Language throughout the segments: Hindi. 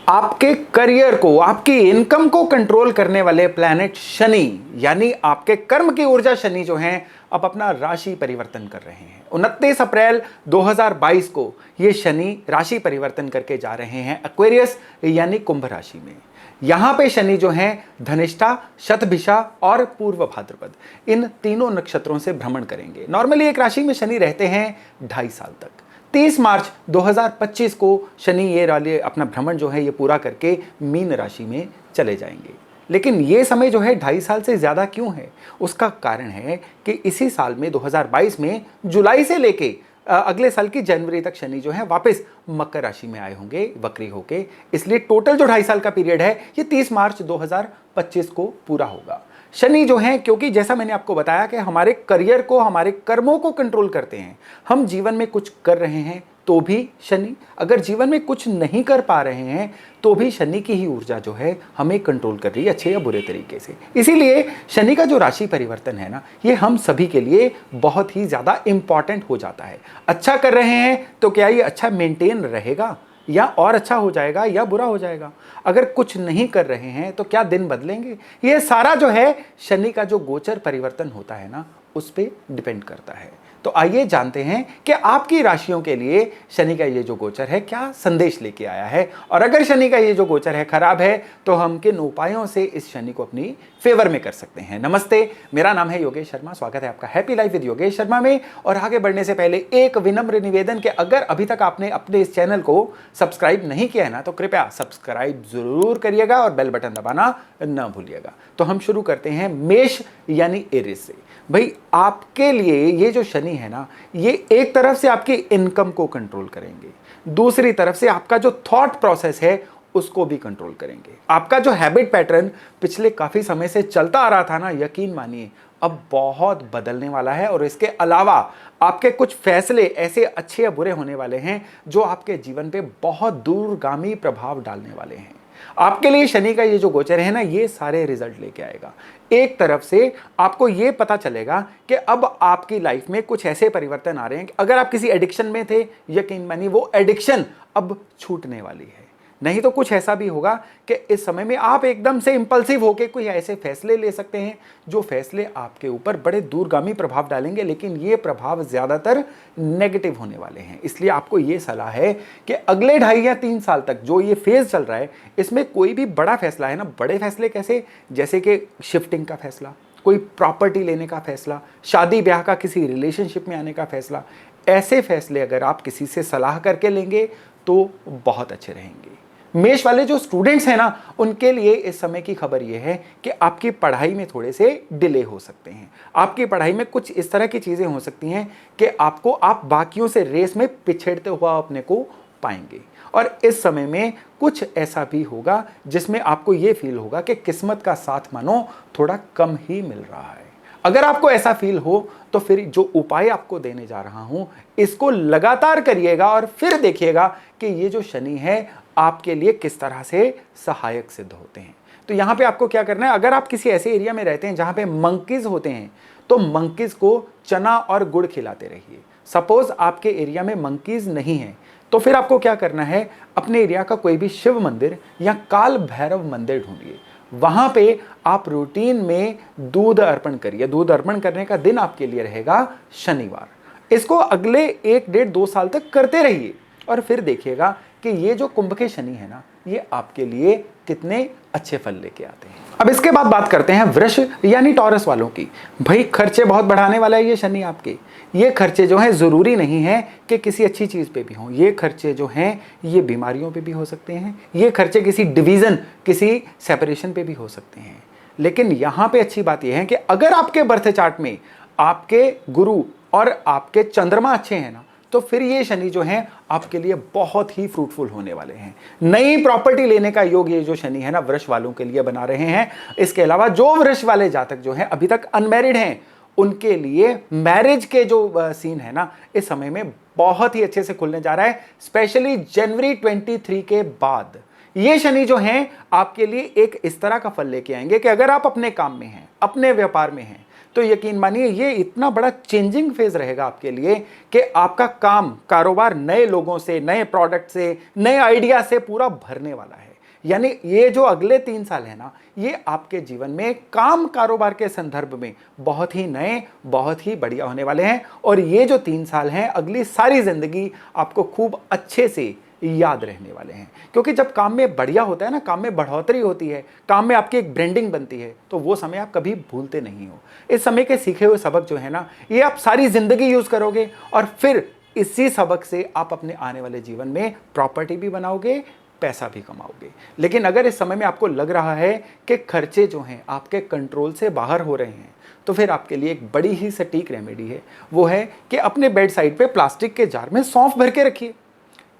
आपके करियर को, आपकी इनकम को कंट्रोल करने वाले प्लैनेट शनि, यानी आपके कर्म की ऊर्जा शनि जो हैं, अब अपना राशि परिवर्तन कर रहे हैं। 29 अप्रैल 2022 को ये शनि राशि परिवर्तन करके जा रहे हैं एक्वेरियस यानी कुंभ राशि में। यहां पे शनि जो हैं धनिष्ठा, शतभिषा और पूर्व भाद्रपद, इन तीनों नक्षत्रों से भ्रमण करेंगे। नॉर्मली एक राशि में शनि रहते हैं 2.5 साल तक। 30 मार्च 2025 को शनि ये वाले अपना भ्रमण जो है ये पूरा करके मीन राशि में चले जाएंगे। लेकिन ये समय जो है 2.5 साल से ज़्यादा क्यों है? उसका कारण है कि इसी साल में 2022 में जुलाई से लेके अगले साल की जनवरी तक शनि जो है वापस मकर राशि में आए होंगे वक्री होके। इसलिए टोटल जो 2.5 साल का पीरियड है ये 30 मार्च 2025 को पूरा होगा। शनि जो हैं, क्योंकि जैसा मैंने आपको बताया कि हमारे करियर को, हमारे कर्मों को कंट्रोल करते हैं। हम जीवन में कुछ कर रहे हैं तो भी शनि, अगर जीवन में कुछ नहीं कर पा रहे हैं तो भी शनि की ही ऊर्जा जो है हमें कंट्रोल कर रही है, अच्छे या बुरे तरीके से। इसीलिए शनि का जो राशि परिवर्तन है ना, ये हम सभी के लिए बहुत ही ज़्यादा इंपॉर्टेंट हो जाता है। अच्छा कर रहे हैं तो क्या ये अच्छा मेंटेन रहेगा या और अच्छा हो जाएगा या बुरा हो जाएगा? अगर कुछ नहीं कर रहे हैं तो क्या दिन बदलेंगे? ये सारा जो है शनि का जो गोचर परिवर्तन होता है ना, उस पर डिपेंड करता है। तो आइए जानते हैं कि आपकी राशियों के लिए शनि का ये जो गोचर है क्या संदेश लेके आया है, और अगर शनि का ये जो गोचर है खराब है तो हम किन उपायों से इस शनि को अपनी फेवर में कर सकते हैं। नमस्ते, मेरा नाम है योगेश शर्मा, स्वागत है आपका happy life with Yogesh Sharma में। और आगे बढ़ने से पहले एक विनम्र निवेदन कि अगर अभी तक आपने अपने इस चैनल को सब्सक्राइब नहीं किया है ना, तो कृपया सब्सक्राइब जरूर करिएगा और बेल बटन दबाना न भूलिएगा। तो हम शुरू करते हैं मेष यानी एरिस से। भाई, आपके लिए ये जो शनि है ना, ये एक तरफ से आपकी इनकम को कंट्रोल करेंगे, दूसरी तरफ से आपका जो थॉट प्रोसेस है उसको भी कंट्रोल करेंगे। आपका जो हैबिट पैटर्न पिछले काफी समय से चलता आ रहा था ना, यकीन मानिए अब बहुत बदलने वाला है। और इसके अलावा आपके कुछ फैसले ऐसे अच्छे या बुरे होने वाले हैं जो आपके जीवन पे बहुत दूरगामी प्रभाव डालने वाले हैं। आपके लिए शनि का ये जो गोचर है ना, ये सारे रिजल्ट लेके आएगा। एक तरफ से आपको ये पता चलेगा कि अब आपकी लाइफ में कुछ ऐसे परिवर्तन आ रहे हैं कि अगर आप किसी एडिक्शन में थे, यकीन मानिए वो एडिक्शन अब छूटने वाली है। नहीं तो कुछ ऐसा भी होगा कि इस समय में आप एकदम से इंपल्सिव होकर कोई ऐसे फैसले ले सकते हैं जो फैसले आपके ऊपर बड़े दूरगामी प्रभाव डालेंगे, लेकिन ये प्रभाव ज्यादातर नेगेटिव होने वाले हैं। इसलिए आपको ये सलाह है कि अगले 2.5 या 3 साल तक जो ये फेज चल रहा है, इसमें कोई भी बड़ा फैसला है ना, बड़े फैसले कैसे, जैसे कि शिफ्टिंग का फैसला, कोई प्रॉपर्टी लेने का फैसला, शादी ब्याह का, किसी रिलेशनशिप में आने का फैसला, ऐसे फैसले अगर आप किसी से सलाह करके लेंगे तो बहुत अच्छे रहेंगे। मेष वाले जो स्टूडेंट्स हैं ना, उनके लिए इस समय की खबर यह है कि आपकी पढ़ाई में थोड़े से डिले हो सकते हैं। आपकी पढ़ाई में कुछ इस तरह की चीजें हो सकती हैं कि आप बाकियों से रेस में पिछड़ते हुआ अपने को पाएंगे। और इस समय में कुछ ऐसा भी होगा जिसमें आपको यह फील होगा कि किस्मत का साथ मानो थोड़ा कम ही मिल रहा है। अगर आपको ऐसा फील हो तो फिर जो उपाय आपको देने जा रहा हूं, इसको लगातार करिएगा और फिर देखिएगा कि ये जो शनि है आपके लिए किस तरह से सहायक सिद्ध होते हैं। तो यहां पे आपको क्या करना है, अगर आप किसी ऐसे एरिया में रहते हैं जहां पे मंकीज होते हैं, तो मंकीज को चना और गुड़ खिलाते रहिए। सपोज आपके एरिया में मंकीज नहीं है, तो फिर आपको क्या करना है, अपने एरिया का कोई भी शिव मंदिर या काल भैरव मंदिर ढूंढिए। वहां पे आप रूटीन में दूध अर्पण करिए। दूध अर्पण करने का दिन आपके लिए रहेगा शनिवार। इसको अगले 1-1.5-2 साल तक करते रहिए और फिर देखिएगा कि ये जो कुंभ के शनि है ना, ये आपके लिए कितने अच्छे फल लेके आते हैं। अब इसके बाद बात करते हैं वृष यानी टॉरस वालों की। भाई, खर्चे बहुत बढ़ाने वाला है ये शनि आपके। ये खर्चे जो हैं जरूरी नहीं है कि किसी अच्छी चीज पे भी हों। ये खर्चे जो हैं ये बीमारियों पे भी हो सकते हैं। ये खर्चे किसी डिवीजन, किसी सेपरेशन पे भी हो सकते हैं। लेकिन यहां पे अच्छी बात यह है कि अगर आपके बर्थ चार्ट में आपके गुरु और आपके चंद्रमा अच्छे हैं ना, तो फिर ये शनि जो हैं आपके लिए बहुत ही फ्रूटफुल होने वाले हैं। नई प्रॉपर्टी लेने का योग ये जो शनि है ना, वृष वालों के लिए बना रहे हैं। इसके अलावा जो वृष वाले जातक जो हैं अभी तक अनमैरिड हैं, उनके लिए मैरिज के जो सीन है ना, इस समय में बहुत ही अच्छे से खुलने जा रहा है। स्पेशली जनवरी 23 के बाद ये शनि जो हैं आपके लिए एक इस तरह का फल लेके आएंगे कि अगर आप अपने काम में हैं, अपने व्यापार में हैं, तो यकीन मानिए ये इतना बड़ा चेंजिंग फेज रहेगा आपके लिए कि आपका काम, कारोबार नए लोगों से, नए प्रोडक्ट से, नए आइडिया से पूरा भरने वाला है। यानी ये जो अगले 3 साल है ना, ये आपके जीवन में काम कारोबार के संदर्भ में बहुत ही नए, बहुत ही बढ़िया होने वाले हैं। और ये जो 3 साल हैं, अगली सारी जिंदगी आपको खूब अच्छे से याद रहने वाले हैं। क्योंकि जब काम में बढ़िया होता है ना, काम में बढ़ोतरी होती है, काम में आपकी एक ब्रांडिंग बनती है, तो वो समय आप कभी भूलते नहीं हो। इस समय के सीखे हुए सबक जो है ना, ये आप सारी जिंदगी यूज करोगे और फिर इसी सबक से आप अपने आने वाले जीवन में प्रॉपर्टी भी बनाओगे, पैसा भी कमाओगे। लेकिन अगर इस समय में आपको लग रहा है कि खर्चे जो हैं आपके कंट्रोल से बाहर हो रहे हैं, तो फिर आपके लिए एक बड़ी ही सटीक रेमेडी है। वो है कि अपने बेड साइड पे प्लास्टिक के जार में सौंफ भर के रखिए।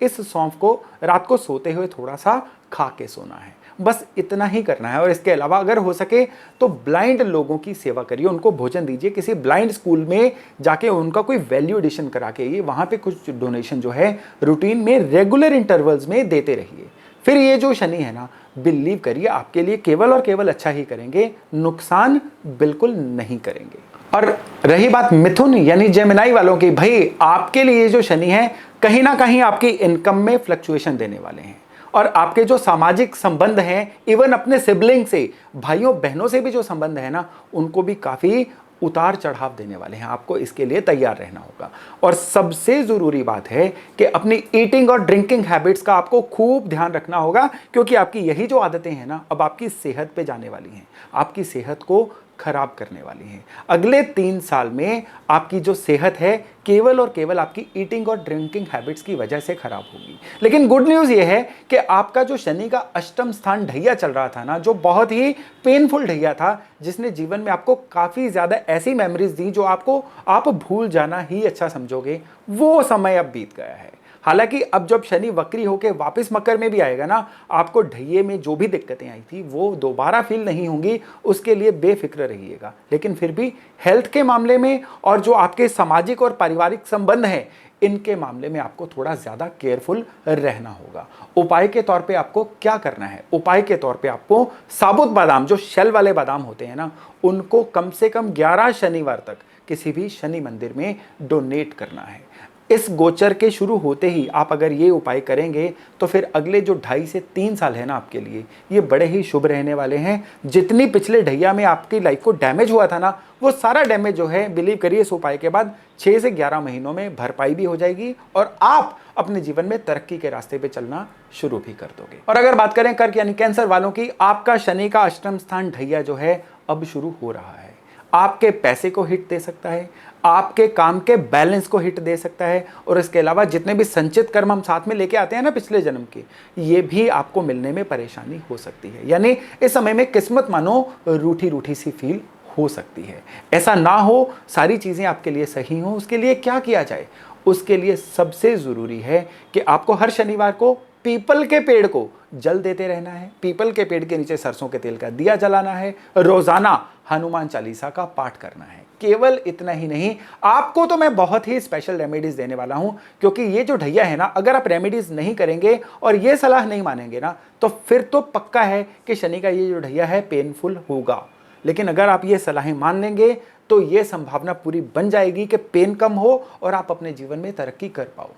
इस सौंफ को रात को सोते हुए थोड़ा सा खा के सोना है, बस इतना ही करना है। और इसके अलावा अगर हो सके तो ब्लाइंड लोगों की सेवा करिए, उनको भोजन दीजिए। किसी ब्लाइंड स्कूल में जाके उनका कोई वैल्यू एडिशन करा के आइए, वहाँ पे कुछ डोनेशन जो है रूटीन में रेगुलर इंटरवल्स में देते रहिए। फिर ये जो शनि है ना, बिलीव करिए आपके लिए केवल और केवल अच्छा ही करेंगे, नुकसान बिल्कुल नहीं करेंगे। और रही बात मिथुन यानी जेमिनाई वालों की, भाई आपके लिए जो शनि है कहीं ना कहीं आपकी इनकम में फ्लक्चुएशन देने वाले हैं। और आपके जो सामाजिक संबंध हैं, इवन अपने सिबलिंग से, भाइयों बहनों से भी जो संबंध है ना, उनको भी काफ़ी उतार चढ़ाव देने वाले हैं। आपको इसके लिए तैयार रहना होगा। और सबसे ज़रूरी बात है कि अपनी ईटिंग और ड्रिंकिंग हैबिट्स का आपको खूब ध्यान रखना होगा, क्योंकि आपकी यही जो आदतें हैं ना, अब आपकी सेहत पे जाने वाली हैं, आपकी सेहत को खराब करने वाली हैं। अगले 3 साल में आपकी जो सेहत है केवल और केवल आपकी ईटिंग और ड्रिंकिंग हैबिट्स की वजह से खराब होगी। लेकिन गुड न्यूज़ ये है कि आपका जो शनि का अष्टम स्थान ढैया चल रहा था ना, जो बहुत ही पेनफुल ढैया था, जिसने जीवन में आपको काफ़ी ज़्यादा ऐसी मेमोरीज दी जो आप भूल जाना ही अच्छा समझोगे, वो समय अब बीत गया है। हालांकि अब जब शनि वक्री होकर वापस मकर में भी आएगा ना, आपको ढैये में जो भी दिक्कतें आई थी वो दोबारा फील नहीं होंगी, उसके लिए बेफिक्र रहिएगा। लेकिन फिर भी हेल्थ के मामले में और जो आपके सामाजिक और पारिवारिक संबंध हैं, इनके मामले में आपको थोड़ा ज़्यादा केयरफुल रहना होगा। उपाय के तौर पे आपको क्या करना है? उपाय के तौर पे आपको साबुत बादाम, जो शेल वाले बादाम होते हैं ना, उनको कम से कम 11 शनिवार तक किसी भी शनि मंदिर में डोनेट करना है। इस गोचर के शुरू होते ही आप अगर ये उपाय करेंगे तो फिर अगले जो 2.5 से 3 साल है ना, आपके लिए ये बड़े ही शुभ रहने वाले हैं। जितनी पिछले ढैया में आपकी लाइफ को डैमेज हुआ था ना, वो सारा डैमेज जो है, बिलीव करिए, इस उपाय के बाद 6 से 11 महीनों में भरपाई भी हो जाएगी और आप अपने जीवन में तरक्की के रास्ते पे चलना शुरू भी कर दोगे। और अगर बात करें कर्क यानी कैंसर वालों की, आपका शनि का अष्टम स्थान ढैया जो है अब शुरू हो रहा है। आपके पैसे को हिट दे सकता है, आपके काम के बैलेंस को हिट दे सकता है, और इसके अलावा जितने भी संचित कर्म हम साथ में लेके आते हैं ना पिछले जन्म के, ये भी आपको मिलने में परेशानी हो सकती है। यानी इस समय में किस्मत मानो रूठी रूठी सी फील हो सकती है। ऐसा ना हो, सारी चीज़ें आपके लिए सही हो, उसके लिए क्या किया जाए? उसके लिए सबसे ज़रूरी है कि आपको हर शनिवार को पीपल के पेड़ को जल देते रहना है, पीपल के पेड़ के नीचे सरसों के तेल का दिया जलाना है, रोजाना हनुमान चालीसा का पाठ करना है। केवल इतना ही नहीं, आपको तो मैं बहुत ही स्पेशल रेमेडीज देने वाला हूं, क्योंकि ये जो ढैया है ना, अगर आप रेमेडीज नहीं करेंगे और ये सलाह नहीं मानेंगे ना, तो फिर तो पक्का है कि शनि का ये जो ढैया है पेनफुल होगा। लेकिन अगर आप ये सलाहें मान लेंगे तो ये संभावना पूरी बन जाएगी कि पेन कम हो और आप अपने जीवन में तरक्की कर पाओ।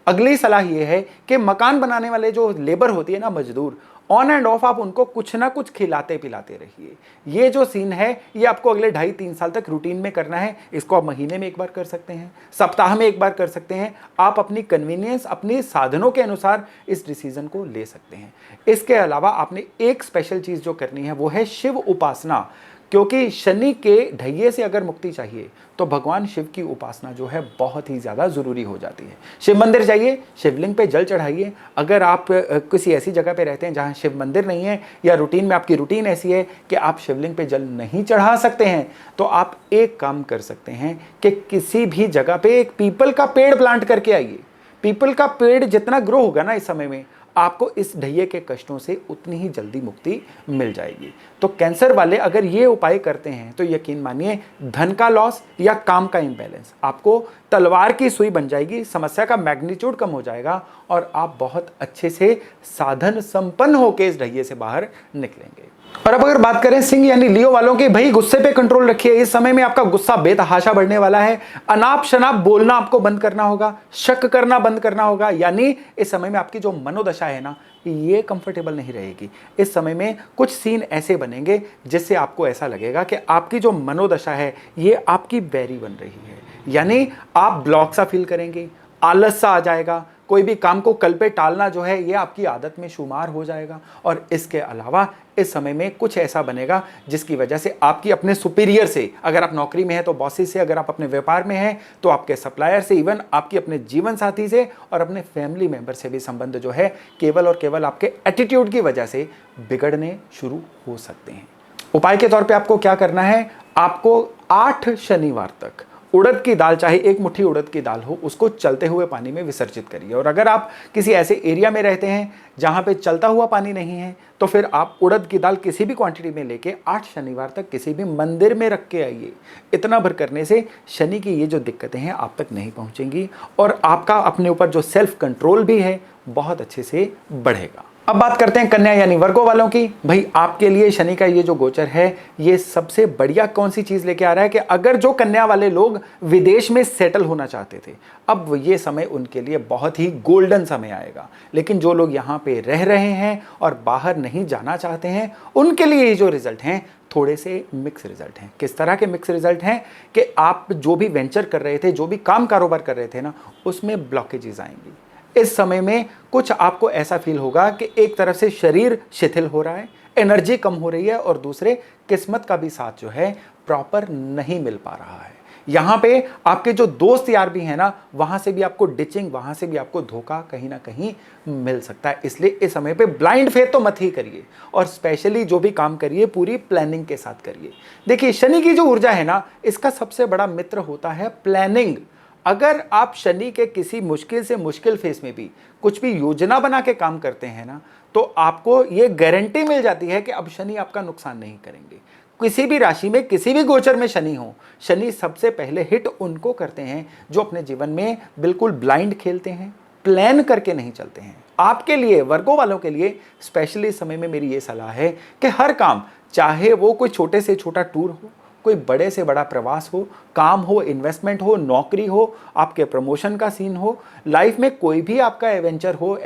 अगली सलाह ये है कि मकान बनाने वाले जो लेबर होती है ना, मजदूर, ऑन एंड ऑफ आप उनको कुछ ना कुछ खिलाते पिलाते रहिए। ये जो सीन है ये आपको अगले 2.5-3 साल तक रूटीन में करना है। इसको आप महीने में एक बार कर सकते हैं, सप्ताह में एक बार कर सकते हैं। आप अपनी कन्वीनियंस, अपनी साधनों के अनुसार इस डिसीजन को ले सकते हैं। इसके अलावा आपने एक स्पेशल चीज़ जो करनी है वो है शिव उपासना, क्योंकि शनि के ढैये से अगर मुक्ति चाहिए तो भगवान शिव की उपासना जो है बहुत ही ज़्यादा ज़रूरी हो जाती है। शिव मंदिर जाइए, शिवलिंग पे जल चढ़ाइए। अगर आप किसी ऐसी जगह पे रहते हैं जहाँ शिव मंदिर नहीं है, या रूटीन में आपकी रूटीन ऐसी है कि आप शिवलिंग पे जल नहीं चढ़ा सकते हैं, तो आप एक काम कर सकते हैं कि किसी भी जगह पे एक पीपल का पेड़ प्लांट करके आइए। पीपल का पेड़ जितना ग्रो होगा ना इस समय में, आपको इस ढैये के कष्टों से उतनी ही जल्दी मुक्ति मिल जाएगी। तो कैंसर वाले अगर ये उपाय करते हैं तो यकीन मानिए, धन का लॉस या काम का इम्बैलेंस आपको तलवार की सुई बन जाएगी, समस्या का मैग्नीट्यूड कम हो जाएगा और आप बहुत अच्छे से साधन संपन्न होकर इस ढैये से बाहर निकलेंगे। और अब अगर बात करें सिंह यानी लियो वालों की, भाई गुस्से पे कंट्रोल रखिए। इस समय में आपका गुस्सा बेतहाशा बढ़ने वाला है। अनाप शनाप बोलना आपको बंद करना होगा, शक करना बंद करना होगा। यानी इस समय में आपकी जो मनोदशा है ना, ये कंफर्टेबल नहीं रहेगी। इस समय में कुछ सीन ऐसे बनेंगे जिससे आपको ऐसा लगेगा कि आपकी जो मनोदशा है ये आपकी बैरी बन रही है, यानी आप ब्लॉक सा फील करेंगे, आलस सा आ जाएगा, कोई भी काम को कल पे टालना जो है ये आपकी आदत में शुमार हो जाएगा। और इसके अलावा इस समय में कुछ ऐसा बनेगा जिसकी वजह से आपकी अपने सुपीरियर से, अगर आप नौकरी में हैं तो बॉसेस से, अगर आप अपने व्यापार में हैं तो आपके सप्लायर से, इवन आपकी अपने जीवन साथी से और अपने फैमिली मेंबर से भी संबंध जो है केवल और केवल आपके एटीट्यूड की वजह से बिगड़ने शुरू हो सकते हैं। उपाय के तौर पे आपको क्या करना है, आपको 8 शनिवार तक उड़द की दाल, चाहे एक मुट्ठी उड़द की दाल हो, उसको चलते हुए पानी में विसर्जित करिए। और अगर आप किसी ऐसे एरिया में रहते हैं जहां पे चलता हुआ पानी नहीं है तो फिर आप उड़द की दाल किसी भी क्वांटिटी में लेके 8 शनिवार तक किसी भी मंदिर में रख के आइए। इतना भर करने से शनि की ये जो दिक्कतें हैं आप तक नहीं पहुंचेंगी और आपका अपने ऊपर जो सेल्फ कंट्रोल भी है बहुत अच्छे से बढ़ेगा। अब बात करते हैं कन्या यानी वर्गो वालों की। भाई आपके लिए शनि का ये जो गोचर है ये सबसे बढ़िया कौन सी चीज लेके आ रहा है कि अगर जो कन्या वाले लोग विदेश में सेटल होना चाहते थे, अब ये समय उनके लिए बहुत ही गोल्डन समय आएगा। लेकिन जो लोग यहाँ पे रह रहे हैं और बाहर नहीं जाना चाहते हैं उनके लिए ये जो रिजल्ट हैं थोड़े से मिक्स रिजल्ट हैं। किस तरह के मिक्स रिजल्ट हैं कि आप जो भी वेंचर कर रहे थे, जो भी काम कारोबार कर रहे थे ना, उसमें ब्लॉकेजेस आएंगी। इस समय में कुछ आपको ऐसा फील होगा कि एक तरफ से शरीर शिथिल हो रहा है, एनर्जी कम हो रही है और दूसरे किस्मत का भी साथ जो है प्रॉपर नहीं मिल पा रहा है। यहाँ पे आपके जो दोस्त यार भी हैं ना, वहां से भी आपको डिचिंग, वहां से भी आपको धोखा कहीं ना कहीं मिल सकता है। इसलिए इस समय पे ब्लाइंड फेथ तो मत ही करिए और स्पेशली जो भी काम करिए पूरी प्लानिंग के साथ करिए। देखिए शनि की जो ऊर्जा है ना, इसका सबसे बड़ा मित्र होता है प्लानिंग। अगर आप शनि के किसी मुश्किल से मुश्किल फेस में भी कुछ भी योजना बना के काम करते हैं ना, तो आपको ये गारंटी मिल जाती है कि अब शनि आपका नुकसान नहीं करेंगे। किसी भी राशि में, किसी भी गोचर में शनि हो, शनि सबसे पहले हिट उनको करते हैं जो अपने जीवन में बिल्कुल ब्लाइंड खेलते हैं, प्लान करके नहीं चलते हैं। आपके लिए, वर्गो वालों के लिए स्पेशली समय में मेरी ये सलाह है कि हर काम, चाहे वो कोई छोटे से छोटा टूर हो, कोई बड़े से बड़ा प्रवास हो, काम हो, इन्वेस्टमेंट हो, नौकरी हो, आपके प्रमोशन का सीन हो, लाइफ में कोई भी आपका एवेंचर हो,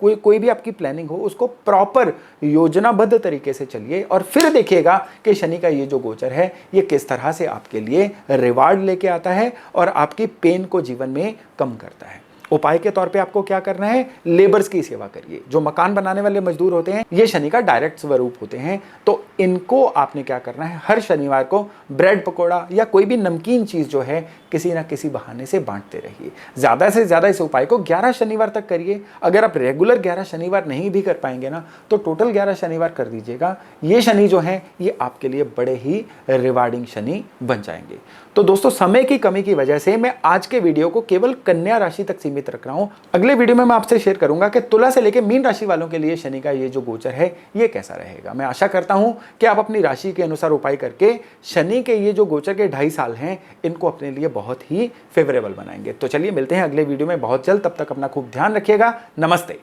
कोई भी आपकी प्लानिंग हो, उसको प्रॉपर योजनाबद्ध तरीके से चलिए और फिर देखिएगा कि शनि का ये जो गोचर है ये किस तरह से आपके लिए रिवार्ड लेके आता है और आपकी पेन को जीवन में कम करता है। उपाय के तौर पे आपको क्या करना है, लेबर्स की सेवा करिए। जो मकान बनाने वाले मजदूर होते हैं ये शनि का डायरेक्ट स्वरूप होते हैं, तो इनको आपने क्या करना है, हर शनिवार को ब्रेड पकोड़ा या कोई भी नमकीन चीज जो है किसी ना किसी बहाने से बांटते रहिए। ज्यादा से ज्यादा इस उपाय को 11 शनिवार तक करिए। अगर आप रेगुलर 11 शनिवार नहीं भी कर पाएंगे ना, तो टोटल 11 शनिवार कर दीजिएगा। ये शनि जो है ये आपके लिए बड़े ही रिवार्डिंग शनि बन जाएंगे। तो दोस्तों समय की कमी की वजह से मैं आज के वीडियो को केवल कन्या राशि तक सीमित रख रहा हूं। अगले वीडियो में मैं आपसे शेयर करूंगा कि तुला से लेकर मीन राशि वालों के लिए शनि का ये जो गोचर है ये कैसा रहेगा। मैं आशा करता हूं कि आप अपनी राशि के अनुसार उपाय करके शनि के ये जो गोचर के 2.5 साल हैं इनको अपने लिए बहुत ही फेवरेबल बनाएंगे। तो चलिए मिलते हैं अगले वीडियो में बहुत जल्द। तब तक अपना खूब ध्यान रखिएगा। नमस्ते।